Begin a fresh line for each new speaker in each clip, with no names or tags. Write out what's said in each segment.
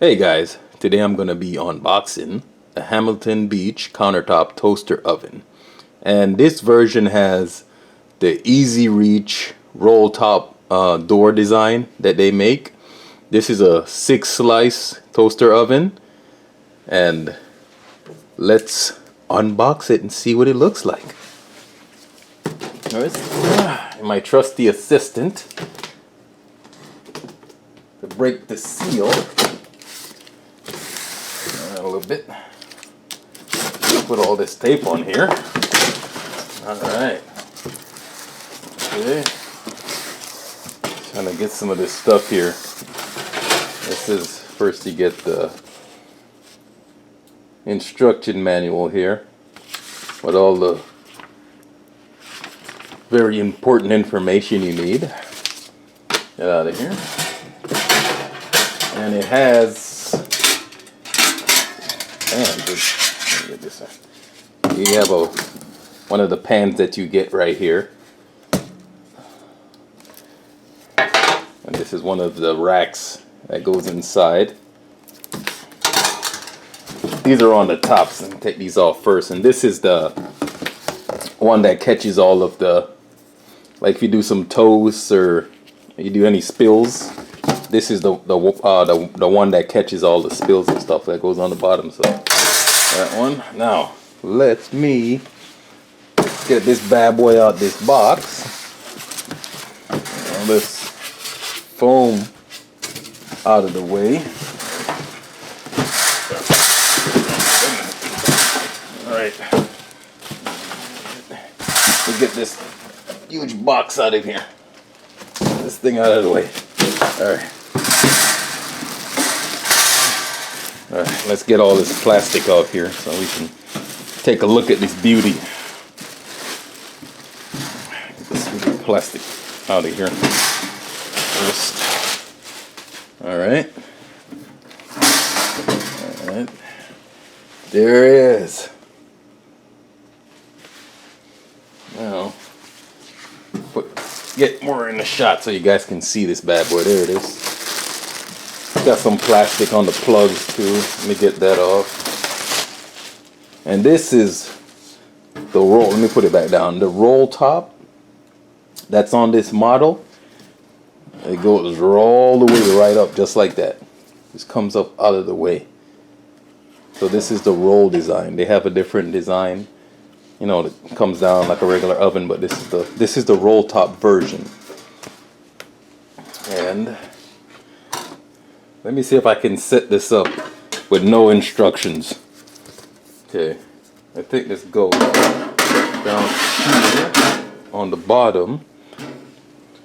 Hey guys, today I'm going to be unboxing a Hamilton Beach countertop toaster oven. And this version has the easy reach roll top door design that they make. This is a 6-slice toaster oven, and let's unbox it and see what it looks like. Alright, my trusty assistant to break the seal. A little bit. Put all this tape on here. Alright. Okay. Trying to get some of this stuff here. This is first you get the instruction manual here with all the very important information you need. Get out of here. And it has get this one. You have one of the pans that you get right here, and this is one of the racks that goes inside. These are on the tops, and take these off first. And this is the one that catches all of the, like if you do some toast or you do any spills. This is the one that catches all the spills and stuff that goes on the bottom. So that one. Now let me get this bad boy out this box. All this foam out of the way. All right. Let's get this huge box out of here. This thing out of the way. All right. Alright, let's get all this plastic off here so we can take a look at this beauty. Get this plastic out of here first. Alright. Alright. There it is. Now, get more in the shot so you guys can see this bad boy. There it is. Got some plastic on the plugs too. Let me get that off. And this is the roll. Let me put it back down. The roll top that's on this model, it goes all the way right up just like that. This comes up out of the way. So this is the roll design. They have a different design, you know, it comes down like a regular oven, but this is the roll top version. And let me see if I can set this up with no instructions. Okay, I think this goes down here on the bottom,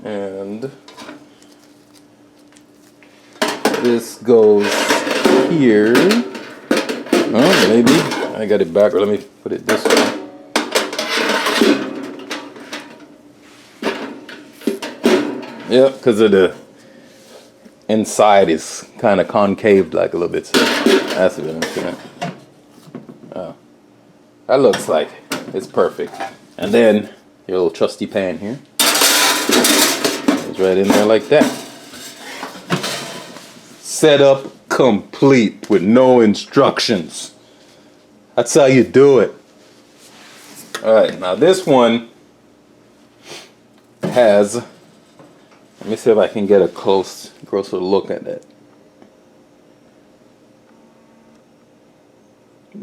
and this goes here. Oh, maybe I got it backward. Let me put it this way. Yeah, because of the inside is kind of concaved like a little bit, so that's what I'm saying. Oh, that looks like it's perfect. And then your little trusty pan here goes right in there like that. Setup complete with no instructions. That's how you do it. Alright, now this one has, let me see if I can get a closer look at that.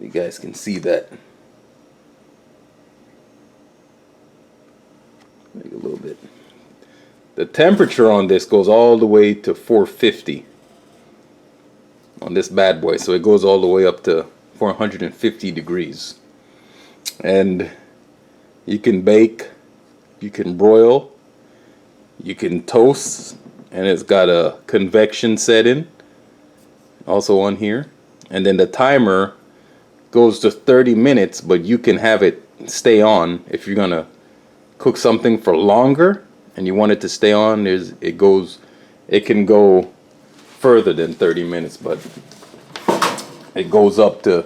You guys can see that. Make a little bit. The temperature on this goes all the way to 450 on this bad boy, so it goes all the way up to 450 degrees. And you can bake, you can broil, you can toast, and it's got a convection setting also on here. And then the timer goes to 30 minutes, but you can have it stay on if you're gonna cook something for longer and you want it to stay on. It can go further than 30 minutes, but it goes up to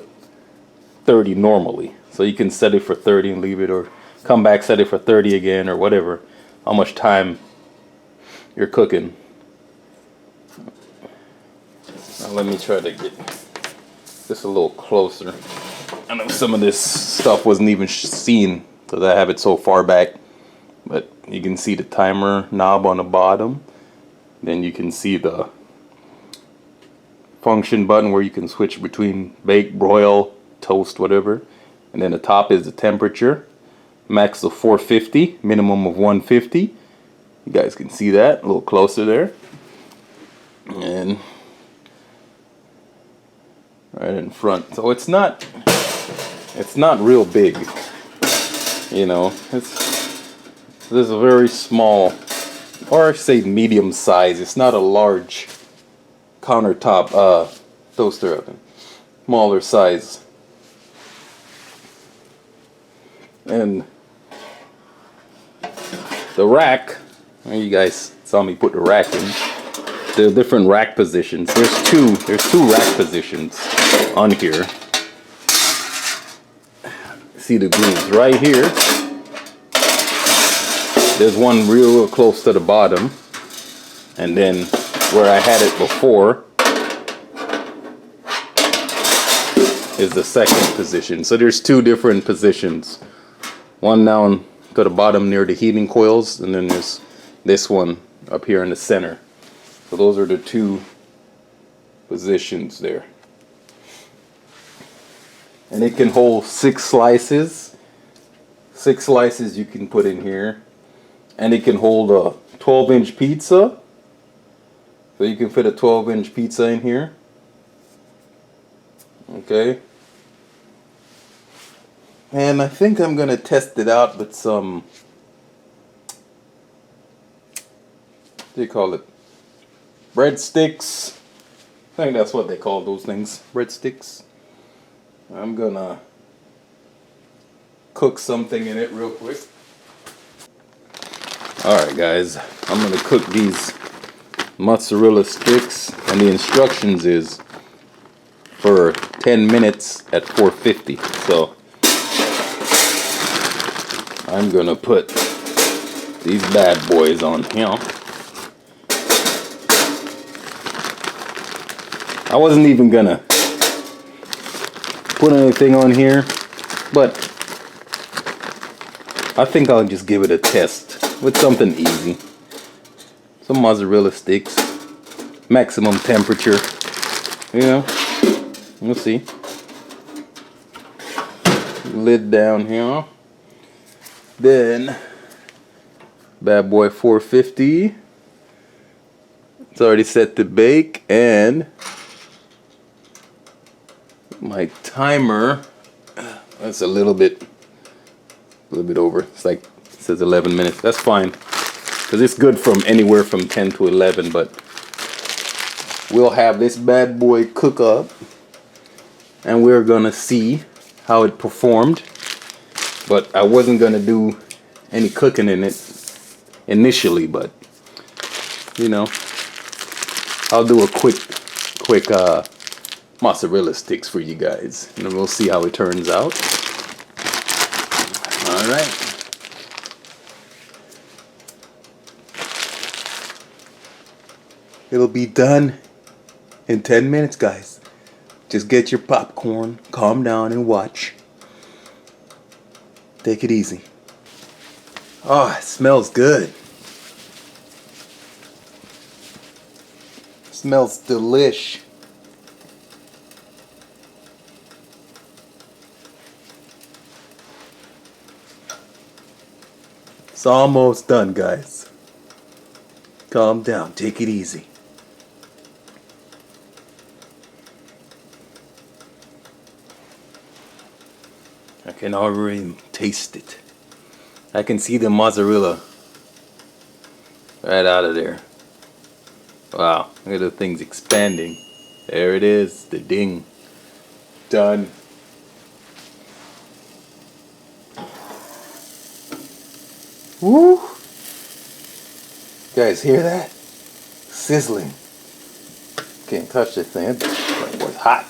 30 normally. So you can set it for 30 and leave it, or come back, set it for 30 again, or whatever, how much time you're cooking. Now let me try to get this a little closer. I know some of this stuff wasn't even seen because I have it so far back, but you can see the timer knob on the bottom. Then you can see the function button where you can switch between bake, broil, toast, whatever. And then the top is the temperature. Max of 450, minimum of 150. You guys can see that a little closer there. And right in front. So it's not real big. You know, this is a very small, or I say medium size. It's not a large countertop toaster oven. Smaller size. And the rack, you guys saw me put the rack in. There are different rack positions. There's two rack positions on here. See the grooves right here. There's one real close to the bottom, and then where I had it before is the second position. So there's two different positions. One down to the bottom near the heating coils, and then there's this one up here in the center. So those are the two positions there. And it can hold 6 slices. 6 slices you can put in here. And it can hold a 12-inch pizza. So you can fit a 12-inch pizza in here. Okay. And I think I'm going to test it out with some, what do you call it? Breadsticks. I think that's what they call those things. Breadsticks. I'm going to cook something in it real quick. Alright guys, I'm going to cook these mozzarella sticks, and the instructions is for 10 minutes at 450. So I'm going to put these bad boys on here. I wasn't even going to put anything on here, but I think I'll just give it a test with something easy. Some mozzarella sticks, maximum temperature, you know, we'll see. Lid down here. Then bad boy 450. It's already set to bake, and my timer, that's a little bit over. It's like, it says 11 minutes. That's fine, because it's good from anywhere from 10 to 11. But we'll have this bad boy cook up, and we're gonna see how it performed. But I wasn't gonna do any cooking in it initially, but you know, I'll do a quick mozzarella sticks for you guys, and then we'll see how it turns out. All right. It'll be done in 10 minutes, guys. Just get your popcorn, calm down, and watch. Take it easy. Oh, it smells good. Smells delish. It's almost done, guys. Calm down, take it easy. I can already taste it. I can see the mozzarella right out of there. Wow, look at the things expanding. There it is, the ding. Done. Woo! Guys, hear that? Sizzling. Can't touch this thing. That was hot.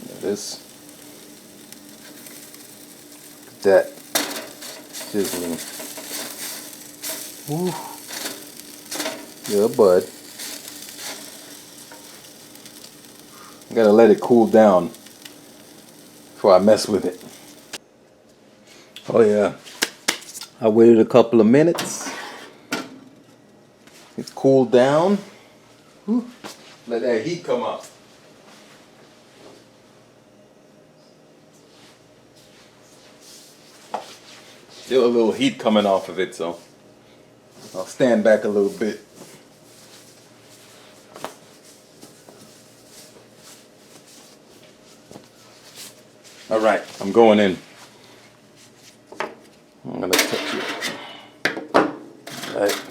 Look at this. That sizzling. Woo. Yeah, bud. Gotta let it cool down before I mess with it. Oh yeah. I waited a couple of minutes. It's cooled down. Whew. Let that heat come up. Still a little heat coming off of it, so I'll stand back a little bit. All right, I'm going in. I'm gonna touch it. All right.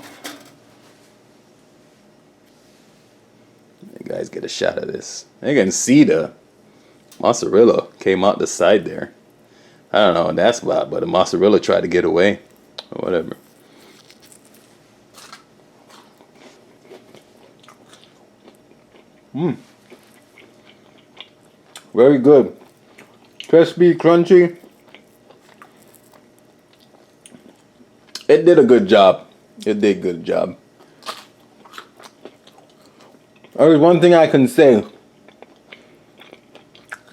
You guys get a shot of this. You can see the mozzarella came out the side there. I don't know what that's about, but the mozzarella tried to get away or whatever. Very good. Crispy, crunchy. It did a good job. It did a good job. There's one thing I can say.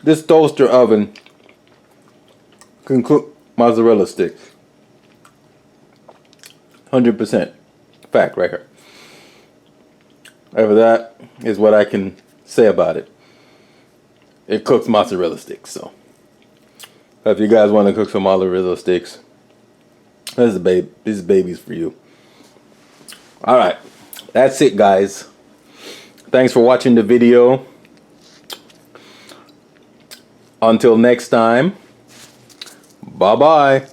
This toaster oven can cook mozzarella sticks. 100%. Fact right here. However, that is what I can say about it. It cooks mozzarella sticks, so if you guys want to cook some mozzarella sticks, this baby's for you. Alright, that's it, guys. Thanks for watching the video. Until next time, bye-bye.